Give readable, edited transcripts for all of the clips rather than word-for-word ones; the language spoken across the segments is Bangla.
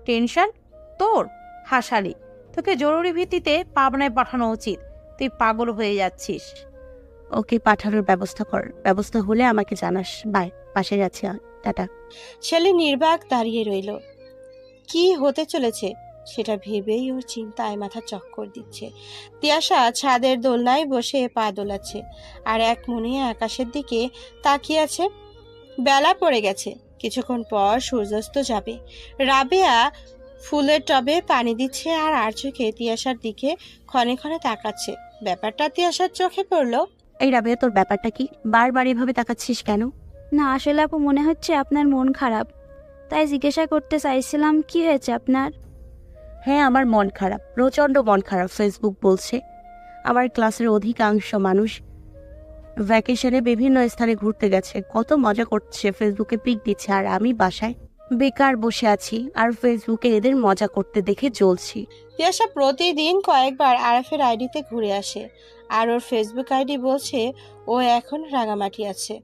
টেনশন তোর? হাসালি, তোকে জরুরি ভিত্তিতে পাবনায় পাঠানো উচিত। তুই পাগল হয়ে যাচ্ছিস। ওকে পাঠানোর ব্যবস্থা কর, ব্যবস্থা হলে আমাকে জানাস। বাই, পাশে যাচ্ছি, টাটা। ছেলে নির্বাক দাঁড়িয়ে রইল। কি হতে চলেছে সেটা ভেবেই ওর চিন্তায় মাথা চক্কর দিচ্ছে। তিয়াশা ছাদের দোলনায় বসে পা দোলাচ্ছে আর এক মনে আকাশের দিকে তাকিয়ে আছে। বেলা পড়ে গেছে, কিছুক্ষণ পর সূর্যাস্ত যাবে। রাবেয়া ফুলের টবে পানি দিচ্ছে আর চোখে তিয়াশার দিকে ক্ষণে ক্ষণে তাকাচ্ছে। ব্যাপারটা তিয়াশার চোখে পড়লো। এই রাবেয়া, তোর ব্যাপারটা কি? বারবার এভাবে তাকাচ্ছিস কেন? না, আসলে আপু মনে হচ্ছে আপনার মন খারাপ, তাই জিজ্ঞাসা করতে চাইছিলাম কি হয়েছে আপনার। হ্যাঁ, আমার মন খারাপ, প্রচণ্ড মন খারাপ। ফেসবুক বলছে আমার ক্লাসের অধিকাংশ মানুষ ভ্যাকেশনে বিভিন্ন স্থানে ঘুরতে গেছে, কত মজা করছে, ফেসবুকে পিক দিচ্ছে, আর আমি বাসায় বেকার বসে আছি আর ফেসবুকে এদের মজা করতে দেখে জ্বলছি। তিয়াশা প্রতিদিন কয়েকবার আরফের আইডিতে ঘুরে আসে আর ওর ফেসবুক আইডি বলছে ও এখন রাঙামাটি আছে।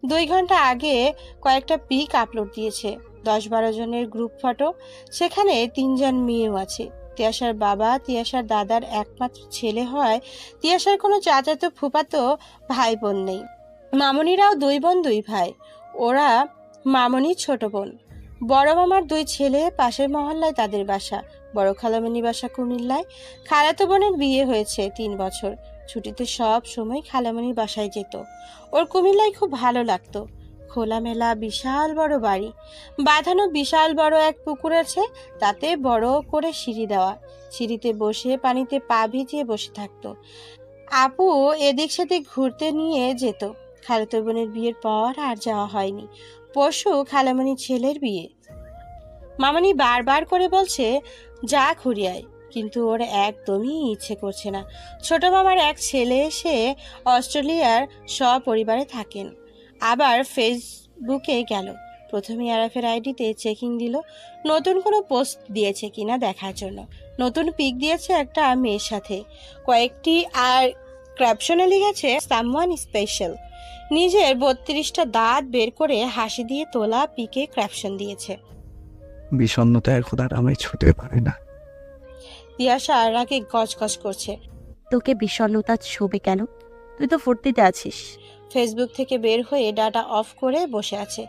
2 ঘন্টা আগে কয়েকটা পিক আপলোড দিয়েছে, 10-12 জনের গ্রুপ ফটো। সেখানে 3 জন মেয়েও আছে। তিয়াশার বাবা তিয়াশার দাদার একমাত্র ছেলে হয়। তিয়াশার কোনো চাচাতো ফুফাতো ভাই বোন নেই। মামনিরাও 2 বোন 2 ভাই। ওরা মামনির ছোট বোন। বড় মামার 2 ছেলে, পাশের মহল্লায় তাদের বাসা। বড় খালামণির বাসা কুমিল্লায়। খালাতো বোনের বিয়ে হয়েছে 3 বছর। ছুটিতে সব সময় খালামণির বাসায় যেত। ওর কুমিল্লায় খুব ভালো লাগতো। খোলামেলা বিশাল বড় বাড়ি, বাঁধানো বিশাল বড় এক পুকুর আছে, তাতে বড় করে সিঁড়ি দেওয়া। সিঁড়িতে বসে পানিতে পা ভিজিয়ে বসে থাকতো। আপু এদিক সেদিক ঘুরতে নিয়ে যেত। খালাতো বোনের বিয়ের পর আর যাওয়া হয়নি। পরশু খালামণির ছেলের বিয়ে। মামনি বারবার করে বলছে যা ঘুরিয়ায়, কিন্তু ওর একদমই ইচ্ছে করছে না। ছোট মামার এক ছেলে এসে অস্ট্রেলিয়ার সপরিবারে থাকেন। আবার ফেসবুকে গেল। প্রথমে আরাফের আইডিতে চেকিং দিল, নতুন কোনো পোস্ট দিয়েছে কিনা দেখার জন্য। নতুন পিক দিয়েছে একটা মেয়ের সাথে কয়েকটি, আর ক্যাপশনে লিখেছে সামওয়ান স্পেশাল। নিজের 32টা দাঁত বের করে হাসি দিয়ে তোলা পিকে ক্যাপশন দিয়েছে, বিষণ্ণতা এখন আর আমায় ছুতে পারে না। তিয়াশা রাগে গজগজ করছে। তোকে বিষণ্ণতা ছুবে কেন? তুই তো ফুর্তিতে আছিস। ফেসবুক থেকে বের হয়ে ডাটা অফ করে বসে আছে।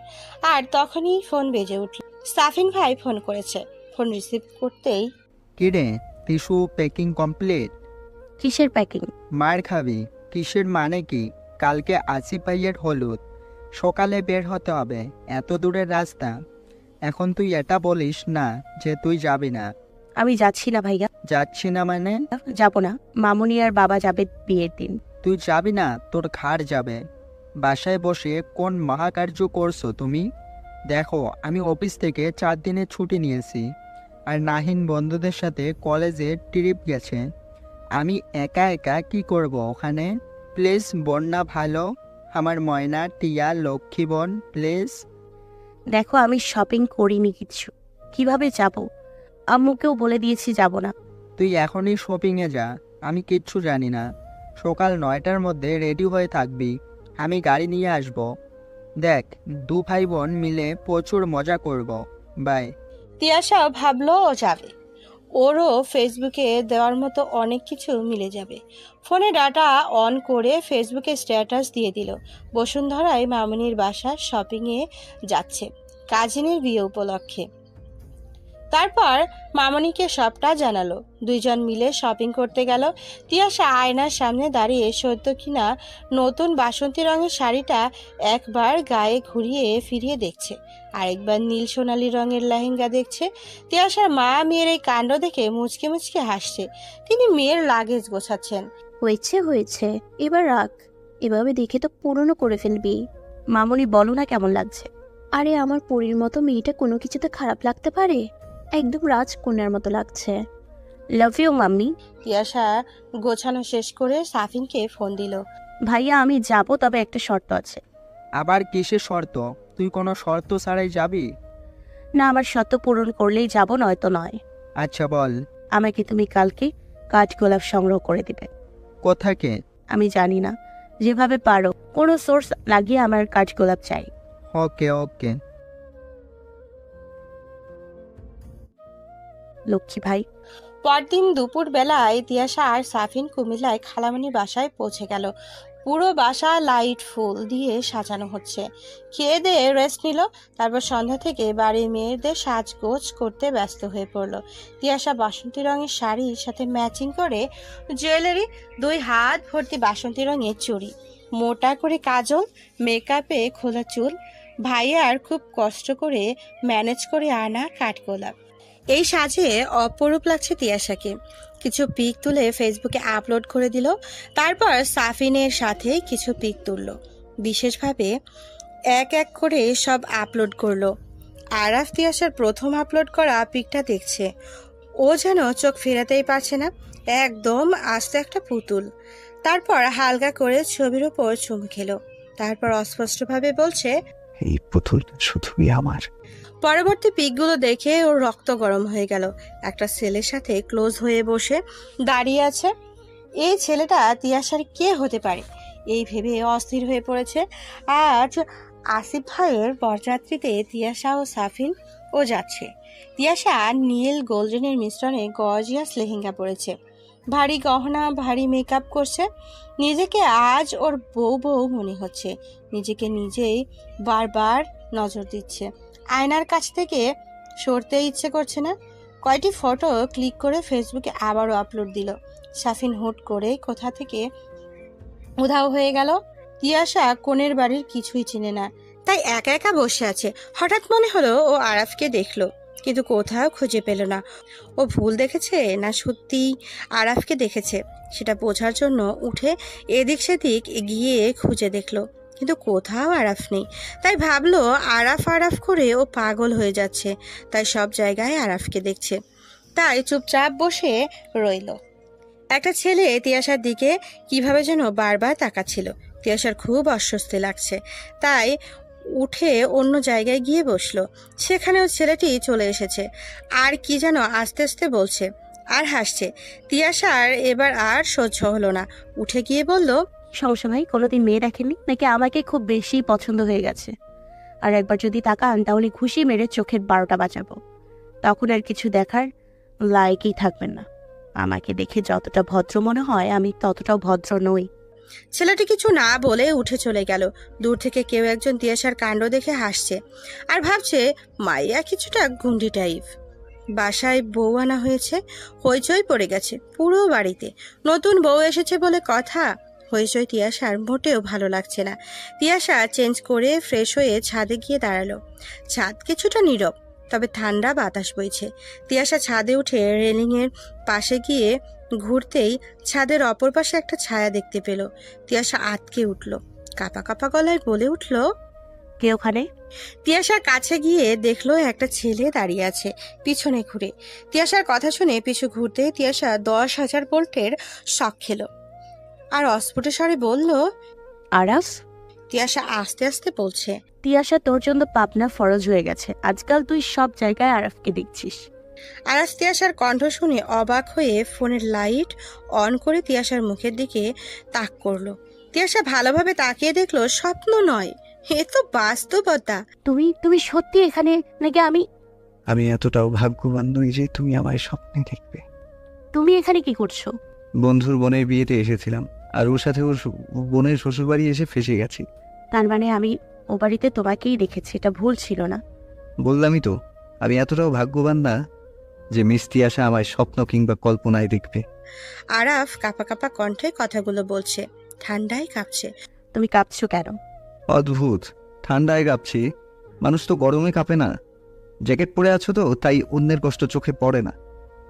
আর তখনই ফোন বেজে উঠল। সাফিন ভাই ফোন করেছে। ফোন রিসিভ করতেই, কিরে, টিস্যু প্যাকিং কমপ্লিট? কিসের প্যাকিং? মার খাবি। কিসের মানে কি? কালকে আসিফ ভাইয়ের হলুদ, সকালে বের হতে হবে, এত দূরের রাস্তা। এখন তুই এটা বলিস না যে তুই যাবি না। আমি যাচ্ছি না ভাইয়া। যাচ্ছি না মানে? যাবো না, মামুনি আর বাবা যাবে বিয়ের দিন। তুই যাবি না, তোর ঘাড় যাবে। বাসায় বসে কোন মহাকার্য করছো তুমি? দেখো, আমি অফিস থেকে 4 দিনের ছুটি নিয়েছি, আর নাহিন বন্ধুদের সাথে কলেজে ট্রিপ গেছে। আমি একা একা কি করব ওখানে? প্লিজ বন্যা ভালো, আমার ময়না টিয়া লক্ষ্মী বোন, প্লিজ। দেখো, আমি শপিং করিনি কিছু, কিভাবে যাব? আম্মুকেও বলে দিয়েছি যাব না। তুই এখনই শপিংয়ে যা, আমি কিচ্ছু জানি না। সকাল 9টার মধ্যে রেডি হয়ে থাকবি, আমি গাড়ি নিয়ে আসব। দেখ, 2 ভাই বোন মিলে প্রচুর মজা করব। বাই। তিয়াশাও ভাবলো ও যাবে। ওরও ফেসবুকে দেওয়ার মতো অনেক কিছু মিলে যাবে। ফোনে ডাটা অন করে ফেসবুকে স্ট্যাটাস দিয়ে দিল বসুন্ধরায় মামনির বাসার শপিংয়ে যাচ্ছে কাজিনের বিয়ে উপলক্ষে। তারপর মামনিকে সবটা জানালো। 2 জন মিলে শপিং করতে গেল। তিয়াশা আয়নার সামনে দাঁড়িয়ে সদ্য কিনা নতুন বাসন্তী রঙের শাড়িটা একবার গায়ে ঘুরিয়ে ফিরিয়ে দেখছে, আরেকবার নীল সোনালী রঙের লেহেঙ্গা দেখছে। তিয়াশার মা মেয়ের এই কাণ্ড দেখে মুচকে মুচকে হাসছে। তিনি মেয়ের লাগেজ গোছাচ্ছেন। হয়েছে হয়েছে, এবার রাখ, এভাবে দেখে তো পুরনো করে ফেলবি। মামুনি বলো না কেমন লাগছে? আরে আমার পরীর মতো মেয়েটা কোনো কিছুতে খারাপ লাগতে পারে? একদম রাজকন্যার মতো লাগছে। Love you mummy. তিয়াশা গোছানো শেষ করে সাফিনকে ফোন দিল। ভাইয়া আমি যাব, তবে একটা শর্ত আছে। আবার কিসের শর্ত? তুই কোনো শর্ত ছাড়াই যাবি? না, আমার শর্ত পূরণ করলেই যাব, নয়তো নয়। আচ্ছা বল। আমাকে তুমি কালকে কাঠগোলাপ সংগ্রহ করে দিবে। কোথাকে? আমি জানি না, যেভাবে পারো কোনো সোর্স লাগিয়ে আমার কাঠগোলাপ চাই। ওকে ওকে। লক্ষ্মী ভাই। পরদিন দুপুর বেলায় তিয়াশা আর সাফিন কুমিল্লায় খালামণির বাসায় পৌঁছে গেল। পুরো বাসা লাইট ফুল দিয়ে সাজানো হচ্ছে। খেয়ে দিয়ে রেস্ট নিল। তারপর সন্ধ্যা থেকে বাড়ির মেয়েদের সাজগোজ করতে ব্যস্ত হয়ে পড়ল। তিয়াশা বাসন্তী রঙের শাড়ির সাথে ম্যাচিং করে জুয়েলারি, 2 হাত ভর্তি বাসন্তী রঙের চুড়ি, মোটা করে কাজল, মেকআপে খোলা চুল, ভাইয়ার খুব কষ্ট করে ম্যানেজ করে আনা কাঠগোলাপ। এই সাজে অপরূপ লাগছে তিয়াশাকে। কিছু পিক তুলে ফেসবুকে আপলোড করে দিল। তারপর সাফিনের সাথে কিছু পিক তুলল। বিশেষভাবে এক এক করে সব আপলোড করলো। আরাফ তিয়াশার প্রথম আপলোড করা পিকটা দেখছে। ও যেন চোখ ফেরাতেই পারছে না, একদম আস্ত একটা পুতুল। তারপর হালকা করে ছবির উপর চুমু খেলো। তারপর অস্পষ্টভাবে বলছে, এই পুতুলটা শুধুই আমার। পরবর্তী পিকগুলো দেখে ওর রক্ত গরম হয়ে গেল। একটা ছেলের সাথে ক্লোজ হয়ে বসে দাঁড়িয়ে আছে। এই ছেলেটা তিয়াশার কে হতে পারে এই ভেবে অস্থির হয়ে পড়েছে। আজ আসিফ ভাইয়ের বরযাত্রীতে তিয়াশা ও সাফিন ও যাচ্ছে। তিয়াশা নীল গোল্ডেনের মিশ্রণে গর্জিয়াস লেহেঙ্গা পরেছে, ভারী গহনা, ভারী মেকআপ করছে। নিজেকে আজ ওর বউ বউ মনে হচ্ছে। নিজেকে নিজেই বারবার নজর দিচ্ছে। আয়নার কাছ থেকে সরতে ইচ্ছে করছে না। কয়টি ফটো ক্লিক করে ফেসবুকে আবারও আপলোড দিল। সাফিন হুট করে কোথা থেকে উধাও হয়ে গেল। তিয়াশা কোণের বাড়ির কিছুই চিনে না, তাই একা একা বসে আছে। হঠাৎ মনে হলো ও আরাফকে দেখলো, কিন্তু কোথাও খুঁজে পেল না। ও ভুল দেখেছে না সত্যি আরাফকে দেখেছে সেটা বোঝার জন্য উঠে এদিক সেদিক গিয়ে খুঁজে দেখলো, কিন্তু কোথাও আরাফ নেই। তাই ভাবলো আরাফ আরাফ করে ও পাগল হয়ে যাচ্ছে, তাই সব জায়গায় আরাফকে দেখছে। তাই চুপচাপ বসে রইল। একটা ছেলে তিয়াশার দিকে কিভাবে যেন বারবার তাকাচ্ছিল। তিয়াশার খুব অস্বস্তি লাগছে, তাই উঠে অন্য জায়গায় গিয়ে বসলো। সেখানেও ছেলেটি চলে এসেছে, আর কি যেন আস্তে আস্তে বলছে আর হাসছে। তিয়াশার এবার আর সহ্য হলো না, উঠে গিয়ে বলল, সমস্যা ভাই, কোনোদিন মেয়ে দেখেননি নাকি আমাকে খুব বেশি পছন্দ হয়ে গেছে? আর একবার যদি তাকান তাহলে খুশি মেরে চোখের 12টা বাজাবো। তখন আর কিছু দেখার লায়কই থাকবেন না। আমাকে দেখে যতটা ভদ্র মনে হয় আমি ততটাও ভদ্র নই। ছেলেটি কিছু না বলে উঠে চলে গেল। দূর থেকে কেউ একজন তিয়াশার কাণ্ড দেখে হাসছে আর ভাবছে মাইয়া কিছুটা গুন্ডি টাইপ। বাসায় বউ আনা হয়েছে, হইচই পড়ে গেছে পুরো বাড়িতে। নতুন বউ এসেছে বলে কথা। হইচই তিয়াশার মোটেও ভালো লাগছে না। তিয়াশা চেঞ্জ করে ফ্রেশ হয়ে ছাদে গিয়ে দাঁড়ালো। ছাদ কিছুটা নীরব, তবে ঠান্ডা বাতাস বইছে। তিয়াশা ছাদে উঠে রেলিংয়ের পাশে গিয়ে ঘুরতেই ছাদের অপর পাশে একটা ছায়া দেখতে পেল। তিয়াশা আটকে উঠল, কাঁপা কাঁপা গলায় বলে উঠল, কে ওখানে? তিয়াশার কাছে গিয়ে দেখলো একটা ছেলে দাঁড়িয়ে আছে পিছনে ঘুরে। তিয়াশার কথা শুনে পিছু ঘুরতে তিয়াশা 10,000 ভোল্টের শক খেলো আর অস্ফুট স্বরে বলল, আরাফ? তিয়াশা আস্তে আস্তে বলছে, তিয়াশা, তোর জন্য পাবনা ফরজ হয়ে গেছে। আজকাল তুই সব জায়গায় আরাফকে দেখছিস। আরাফ তিয়াশার কণ্ঠ শুনে অবাক হয়ে ফোনের লাইট অন করে তিয়াশার মুখের দিকে তাক করলো। তিয়াশা ভালোভাবে তাকিয়ে দেখলো স্বপ্ন নয়, এ তো বাস্তবতা। তুমি সত্যি এখানে নাকি? আমি এতটাও ভাগ্যবান নই যে তুমি আমায় স্বপ্নে দেখবে। তুমি এখানে কি করছো? বন্ধুর বোনের বিয়েতে এসেছিলাম, আর ওর সাথে ওর বোনের শ্বশুরবাড়ি এসে ফেসে গেছি। তার মানে আমি ও বাড়িতে তোমাকেই দেখেছি, এটা ভুল ছিল না? বললামই তো, আমি এতটাও ভাগ্যবান না যে মিস তিয়াশা আমায় স্বপ্ন কিংবা কল্পনায় দেখবে। আরাফ কাঁপা কাঁপা কণ্ঠে কথাগুলো বলছে, ঠান্ডায় কাঁপছে। তুমি কাঁপছো কেন? অদ্ভুত, ঠান্ডায় কাঁপছি, মানুষ তো গরমে কাঁপে না। জ্যাকেট পরে আছো তো, তাই অন্যের কষ্ট চোখে পড়ে না।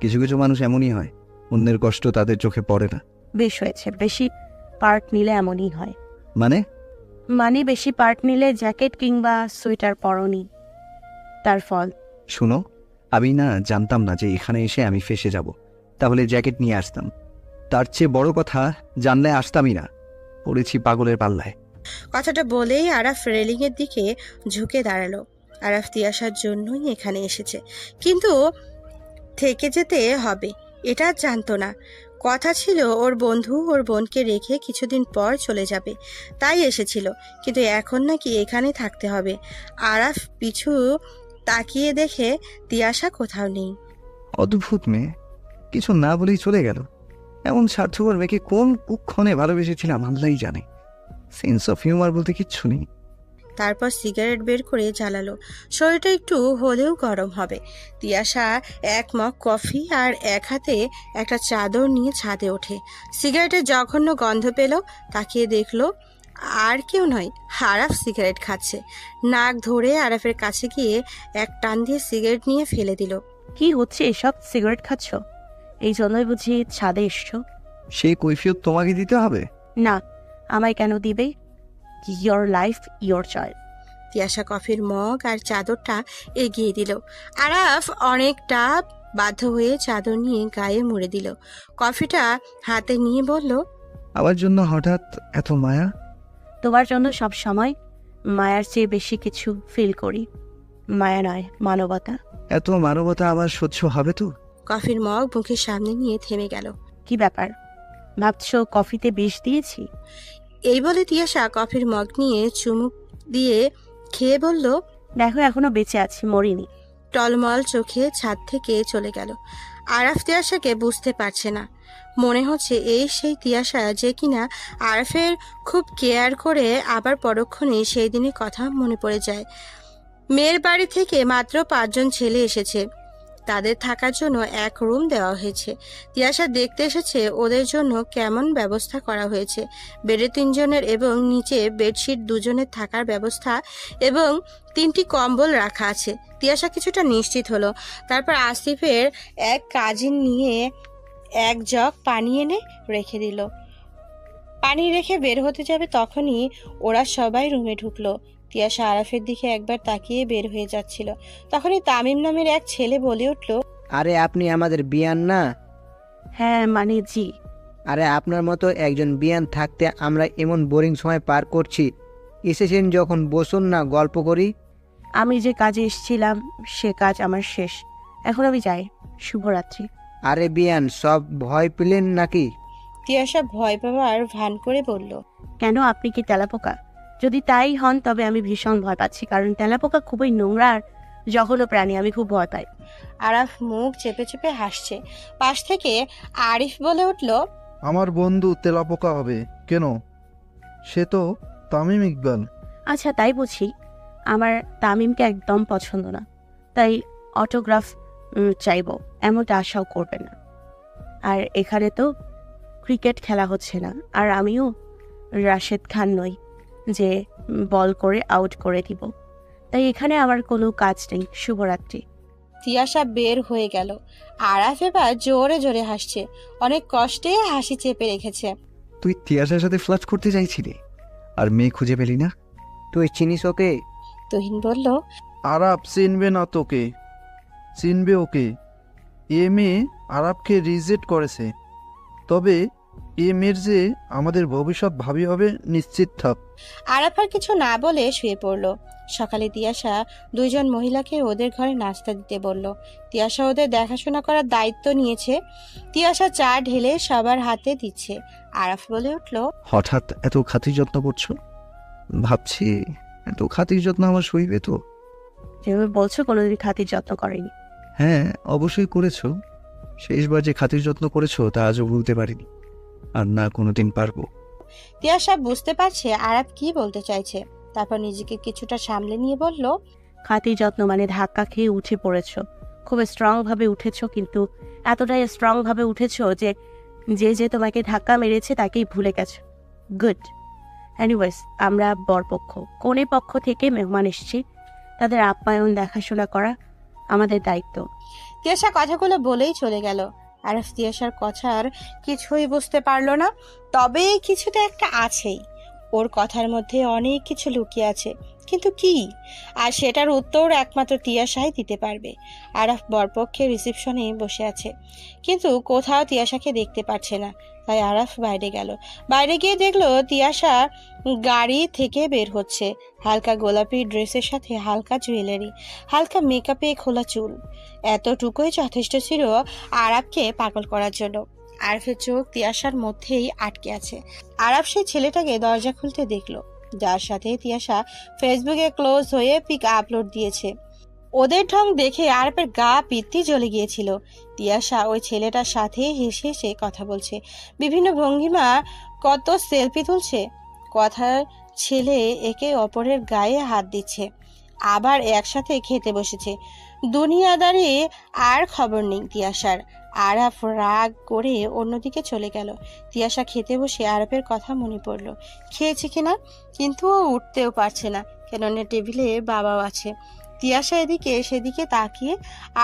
কিছু কিছু মানুষ এমনই হয়, অন্যের কষ্ট তাদের চোখে পড়ে না। বেশ হয়েছে, বেশি পার্ট নিলে এমনই হয়। মানে বেশি পার্ট নিলে জ্যাকেট কিংবা সোয়েটার পরনি, তার ফল। শুনো, আমি না জানতাম না যে এখানে এসে আমি ফেসে যাব, তাহলে জ্যাকেট নিয়ে আসতাম। তার চেয়ে বড় কথা, জানলে আসতামই না। পড়েছি পাগলের পাল্লায়। কথাটা বলেই আরাফ রেলিংয়ের দিকে ঝুঁকে দাঁড়ালো। আরাফ তিয়াশার জন্যই এখানে এসেছে, কিন্তু থেকে যেতে হবে এটা জানতো না। কথা ছিল ওর বন্ধু ওর বোনকে রেখে কিছুদিন পর চলে যাবে, তাই এসেছিল। কিন্তু এখন নাকি এখানেই থাকতে হবে। আরাফ পিছু তাকিয়ে দেখে তিয়াশা কোথাও নেই। অদ্ভুত মেয়ে, কিছু না বলেই চলে গেল। এমন স্বার্থপর মেয়েকে কোন কুক্ষণে ভালোবেসেছিলাম আল্লাহই জানে। সেন্স অফ হিউমার বলতে কিচ্ছু নেই। তারপর সিগারেট বের করে জ্বালালো। শরীরটা একটু হলেও গরম হবে। তিয়াশা এক মগ কফি আর এক হাতে একটা চাদর নিয়ে ছাদে ওঠে। সিগারেটের জঘন্য গন্ধ পেল। তাকিয়ে দেখলো আর কেউ নয়, আরাফ সিগারেট খাচ্ছে। নাক ধরে আরাফের কাছে গিয়ে এক টান দিয়ে সিগারেট নিয়ে ফেলে দিল। কি হচ্ছে এসব? সিগারেট খাচ্ছ? এই জন্যই বুঝি ছাদে এসছো? সেই কৈফিয়ত তোমাকে দিতে হবে? না, আমায় কেন দিবে? Your life your choice. Tiyasha কফির মগ আর চাদরটা এগিয়ে দিল। আরাফ অনেকটা বাধ্য হয়ে চাদর নিয়ে গায়ে মুড়ে দিল। কফিটা হাতে নিয়ে বলল, আমার জন্য হঠাৎ এত মায়া? তোমার জন্য সব সময় মায়ার চেয়ে বেশি কিছু ফিল করি। মায়া নয়, মানবতা। এত মানবতা আবার সহ্য হবে তো? কফির মগ মুখের সামনে নিয়ে থেমে গেল। কি ব্যাপার? ভাবছো কফিতে বিষ দিয়েছি? এই বলে তিয়াশা কফির মগ নিয়ে চুমুক দিয়ে খেয়ে বলল, দেখো এখনো বেঁচে আছি, মরিনি। টলমল চোখে ছাদ থেকে চলে গেল। আরাফ তিয়াশাকে বুঝতে পারছে না। মনে হচ্ছে এই সেই তিয়াশা যে কিনা আরাফের খুব কেয়ার করে। আবার পরক্ষণে সেই দিনের কথা মনে পড়ে যায়। মেয়ের বাড়ি থেকে মাত্র 5 জন ছেলে এসেছে। তাদের থাকার জন্য এক রুম দেওয়া হয়েছে। তিয়াশা দেখতে এসেছে ওদের জন্য কেমন ব্যবস্থা করা হয়েছে। বেডে 3 জনের এবং নিচে বেডশিট 2 জনের থাকার ব্যবস্থা এবং 3টি কম্বল রাখা আছে। তিয়াশা কিছুটা নিশ্চিত হলো। তারপর আসিফের এক কাজিন নিয়ে এক জগ পানি এনে রেখে দিল। পানি রেখে বের হতে যাবে তখনই ওরা সবাই রুমে ঢুকলো। তিয়াশা আরাফের দিকে একবার তাকিয়ে বের হয়ে যাচ্ছিল। তখনই তামিম নামের এক ছেলে বলে উঠল, আরে আপনি আমাদের বিয়ান না? হ্যাঁ মানে জি। আরে আপনার মতো একজন বিয়ান থাকতে আমরা এমন বোরিং সময় পার করছি। এসেছেন যখন বসুন না, গল্প করি। আমি যে কাজে এসেছিলাম সে কাজ আমার শেষ, এখন আমি যাই। শুভরাত্রি। আরে বিয়ান, সব ভয় পেলেন নাকি? তিয়াশা ভয় পাওয়ার ভান করে বলল, কেন, আপনি কি তেলাপোকা? যদি তাই হন তবে আমি ভীষণ ভয় পাচ্ছি, কারণ তেলাপোকা খুবই নোংরা আর জঘন্য প্রাণী, আমি খুব ভয় পাই। আরাফ মুখ চেপে চেপে হাসছে। পাশ থেকে আরিফ বলে উঠল, আমার বন্ধু তেলাপোকা হবে কেন? সে তো তামিম ইকবাল। আচ্ছা তাই বুঝি। আমার তামিমকে একদম পছন্দ না, তাই অটোগ্রাফ চাইবো এমনটা আশাও করবে না। আর এখানে তো ক্রিকেট খেলা হচ্ছে না, আর আমিও রাশেদ খান নই যে বল করে আউট করে দিব, তাই এখানে আমার কোনো কাজ নেই। শুভরাত্রি। তিয়াশা বের হয়ে গেল। আরাফ এবার জোরে জোরে হাসছে। অনেক কষ্টে হাসি চেপে রেখেছে। তুই তিয়াশার সাথে ফ্লার্ট করতে চাইছিলি আর মেয়ে খুঁজে পেলি না? তুই চিনিস ওকে? তুহিন বলল, আরাপ চিনবে না তোকে, চিনবে ওকে। এ মেয়ে আরাপকে রিজেক্ট করেছে, তবে এ মেয়ের যে আমাদের ভবিষ্যৎ ভাবি হবে নিশ্চিত থাক। আরাফ আর কিছু না বলে শুয়ে পড়ল। সকালে তিয়াশা 2 জন মহিলাকে ওদের ঘরে নাস্তা দিতে বলল। তিয়াশা ওদের দেখাশোনা করার দায়িত্ব নিয়েছে। তিয়াশা চা ঢেলে সবার হাতে দিচ্ছে। আরাফ বলে উঠল, হঠাৎ এত খাতির যত্ন করছো? ভাবছি এত খাতির যত্ন আমার সইবে তো? যেভাবে বলছো কোনোদিন খাতির যত্ন করেনি। হ্যাঁ অবশ্যই করেছো। শেষবার যে খাতির যত্ন করেছো তা আজও ভুলতে পারিনি, আর না কোনোদিন পারবো। তিয়াশা বুঝতে পারছে আরাফ কি বলতে চাইছে। তারপর নিজেকে কিছুটা সামলে নিয়ে বলল, খাতির যত্ন মানে ধাক্কা খেয়ে উঠে পড়েছো, খুব স্ট্রং ভাবে উঠেছো, কিন্তু এতটাই স্ট্রং ভাবে উঠেছো যে যে তোমাকে ধাক্কা মেরেছে তাকেই ভুলে গেছো। গুড। এনিওয়েজ, আমরা বরপক্ষ কনে পক্ষ থেকে মেহমান এসেছি, তাদের আপ্যায়ন দেখাশোনা করা আমাদের দায়িত্ব। তিয়াশা কথাগুলো বলেই চলে গেল। আরাফ তিয়াশার কথার কিছুই বুঝতে পারলো না। তবে কিছুতে একটা আছেই। ওর কথার মধ্যে অনেক কিছু লুকিয়ে আছে, কিন্তু কি? আর সেটার উত্তর একমাত্র তিয়াশাই দিতে পারবে। আরাফ বরপক্ষের রিসেপশনে বসে আছে, কিন্তু কোথাও তিয়াশাকে দেখতে পাচ্ছে না। তাই আরাফ বাইরে গেল। বাইরে গিয়ে দেখলো তিয়াশা গাড়ি থেকে বের হচ্ছে। হালকা গোলাপি ড্রেসের সাথে হালকা জুয়েলারি, হালকা মেকআপে খোলা চুল। এতটুকুই যথেষ্ট ছিল আরাফকে পাগল করার জন্য। আরাফের চোখ তিয়াশার মধ্যেই আটকে আছে। আরাফ সেই ছেলেটাকে দরজা খুলতে দেখলো, যার সাথে তিয়াশা ফেসবুকে ক্লোজ হয়ে পিক আপলোড দিয়েছে। ওদের ঢং দেখে আরাফের গা পিত্তি জ্বলে গিয়েছিল। তিয়াশা ওই ছেলেটার সাথে হেসে হেসে কথা বলছে, বিভিন্ন ভঙ্গিমা, কত সেলফি তুলছে। কথার ছেলে একে অপরের গায়ে হাত দিচ্ছে, আবার একসাথে খেতে বসেছে। দুনিয়াদারি আর খবর নেই তিয়াশার। আরাফ রাগ করে অন্যদিকে চলে গেল। তিয়াশা খেতে বসে আরাফের কথা মনে পড়ল, খেয়েছে কিনা, কিন্তু ও উঠতেও পারছে না, কেননা টেবিলে বাবাও আছে। তিয়াশা এদিকে সেদিকে তাকিয়ে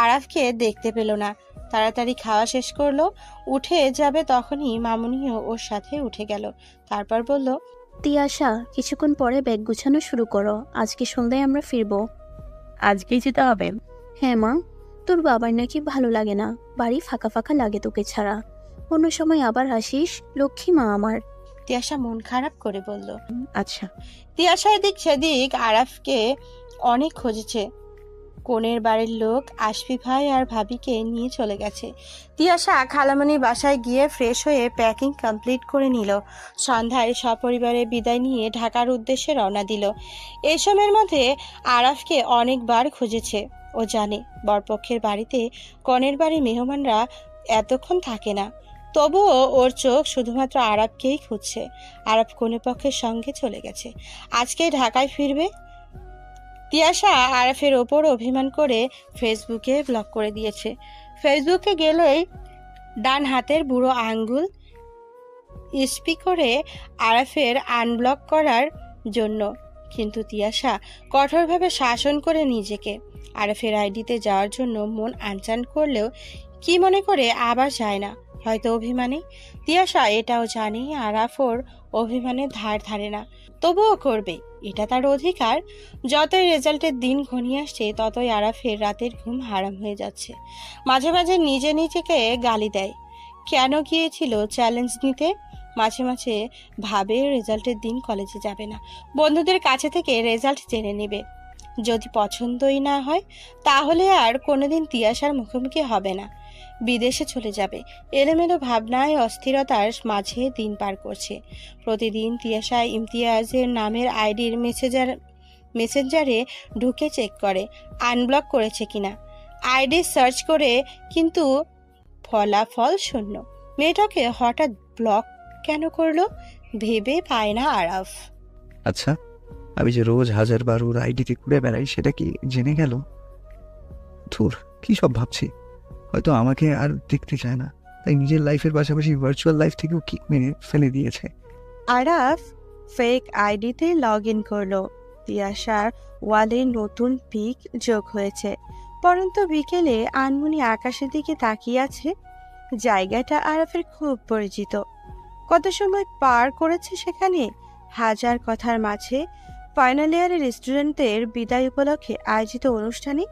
আরাফকে দেখতে পেল না। তাড়াতাড়ি খাওয়া শেষ করলো, উঠে যাবে তখনই মামুনিও ওর সাথে উঠে গেল। তারপর বলল, তিয়াশা, কিছুক্ষণ পরে ব্যাগ গুছানো শুরু করো, আজকে সন্ধ্যায় আমরা ফিরবো। আজকেই যেতে হবে? হ্যাঁ মা, তোর বাবার নাকি ভালো লাগে না, বাড়ি ফাঁকা ফাঁকা লাগে তোকে ছাড়া। অন্য সময় আবার আসিস, লক্ষ্মী মা আমার। তিয়াশা মন খারাপ করে বলল। আচ্ছা। তিয়াশা এদিক সেদিক আরাফকে অনেক খুঁজেছে। কোনের বাড়ির লোক আশফি ভাই আর ভাবিকে নিয়ে চলে গেছে। তিয়াশা খালামণির বাসায় গিয়ে ফ্রেশ হয়ে প্যাকিং কমপ্লিট করে নিল। সন্ধ্যায় সপরিবারে বিদায় নিয়ে ঢাকার উদ্দেশ্যে রওনা দিল। এই সময়ের মধ্যে আরাফকে অনেকবার খুঁজেছে। ও জানে বরপক্ষের বাড়িতে কনের বাড়ির মেহমানরা এতক্ষণ থাকে না, তবুও ওর চোখ শুধুমাত্র আরাফকেই খুঁজছে। আরাফ কনে পক্ষের সঙ্গে চলে গেছে, আজকে ঢাকায় ফিরবে। তিয়াশা আরাফের ওপর অভিমান করে ফেসবুকে ব্লক করে দিয়েছে। ফেসবুকে গেলেই ডান হাতের বুড়ো আঙ্গুল স্পিক করে আরাফের আনব্লক করার জন্য, কিন্তু তিয়াশা কঠোরভাবে শাসন করে নিজেকে। আরাফের আইডিতে যাওয়ার জন্য মন আনচান করলেও কি মনে করে আবার যায় না, হয়তো অভিমানে। তিয়াশা এটাও জানে আরাফ ওর অভিমানে ধার ধারে না, তবুও করবে, এটা তার অধিকার। যতই রেজাল্টের দিন ঘনিয়ে আসছে ততই আরাফের রাতের ঘুম হারাম হয়ে যাচ্ছে। মাঝে মাঝে নিজে নিজেকে গালি দেয়, কেন গিয়েছিল চ্যালেঞ্জ নিতে। মাঝে মাঝে ভাবে রেজাল্টের দিন কলেজে যাবে না, বন্ধুদের কাছে থেকে রেজাল্ট জেনে নেবে। যদি পছন্দই না হয় তাহলে আর কোনোদিন তিয়াশার মুখোমুখি হবে না, বিদেশে চলে যাবে। এলোমেলো ভাবনায় অস্থিরতার মাঝে দিন পার করছে। প্রতিদিন তিয়াশা ইমতিয়াজের নামের আইডির মেসেঞ্জারে ঢুকে চেক করে আনব্লক করেছে কিনা। আইডি সার্চ করে, কিন্তু ফলাফল শূন্য। মেয়েটাকে হঠাৎ ব্লক কেন করলো ভেবে পায় না আরাফ। আচ্ছা, আমি যে রোজ হাজারবার ওর আইডিতে ঘুরে বেড়াই সেটা কি জেনে গেল? ধুর, কি সব ভাবছি। হয়তো আমাকে আর দেখতে চায় না, তাই নিজের লাইফের পাশাপাশি ভার্চুয়াল লাইফ থেকেও কিক মেরে ফেলে দিয়েছে। আরাফ ফেক আইডিতে লগ ইন করলো। তিয়াশার ওয়ালে নতুন পিক যোগ হয়েছে। পরন্ত বিকেলে আনমনি আকাশের দিকে তাকিয়ে আছে। জায়গাটা আরাফের খুব পরিচিত। কত সময় পার করেছে সেখানে। হাজার কথার মাঝে ফাইনাল ইয়ারের স্টুডেন্টদের বিদায় উপলক্ষে আয়োজিত অনুষ্ঠানে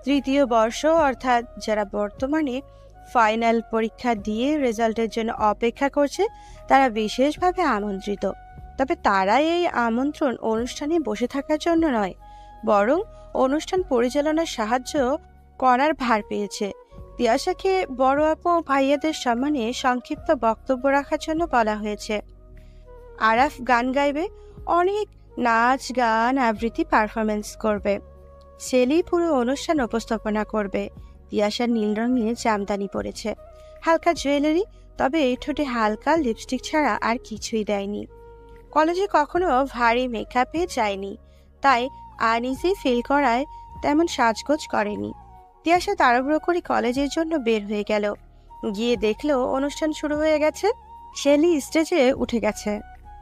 তৃতীয় বর্ষ, অর্থাৎ যারা বর্তমানে ফাইনাল পরীক্ষা দিয়ে রেজাল্টের জন্য অপেক্ষা করছে, তারা বিশেষভাবে আমন্ত্রিত। তবে তারা এই আমন্ত্রণ অনুষ্ঠানে বসে থাকার জন্য নয়, বরং অনুষ্ঠান পরিচালনার সাহায্য করার ভার পেয়েছে। তিয়াশাকে বড় আপু ভাইয়াদের সম্মানে সংক্ষিপ্ত বক্তব্য রাখার জন্য বলা হয়েছে। আরাফ গান গাইবে, অনেক নাচ গান আবৃত্তি পারফরমেন্স করবে। সেলি পুরো অনুষ্ঠান উপস্থাপনা করবে। তিয়াশা নীল রঙের জামদানি পরেছে, হালকা জুয়েলারি, তবে এই ঠোঁটে হালকা লিপস্টিক ছাড়া আর কিছুই দেয়নি। কলেজে কখনো ভারী মেকআপে যায়নি, তাই আনইজি ফিল করায় তেমন সাজগোজ করেনি। তিয়াশা তাড়াহুড়ো করে কলেজের জন্য বের হয়ে গেল। গিয়ে দেখলো অনুষ্ঠান শুরু হয়ে গেছে। শেলি স্টেজে উঠে গেছে।